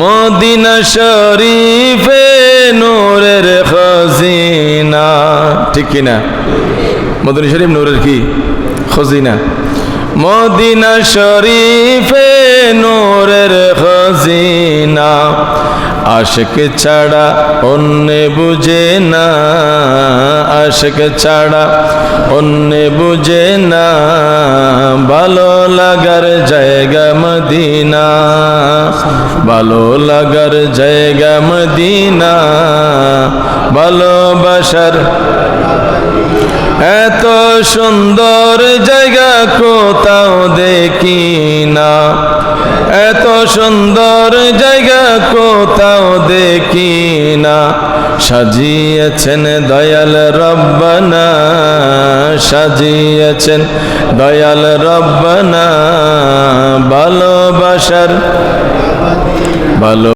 Medina শরীফে নূরের খজিনা, ঠিক কিনা? মদিনা শরীফ নূরের কি খজিনা? মদিনা শরীফে নূরের খজিনা, আশিক ছাড়া অন্য বুঝে না, আশিক ছাড়া অন্য বুঝে না, ভালো লাগার জায়গা মদিনা, ভালো লাগার জায়গা মদিনা, ভালোবাসার এত সুন্দর জায়গা কোথাও দেখি না, এত সুন্দর জায়গা কোথাও দেখি না, সাজিয়েছেন দয়াল রব্বানা, সাজিয়েছেন দয়াল রব্বানা, ভালোবাসার ভালো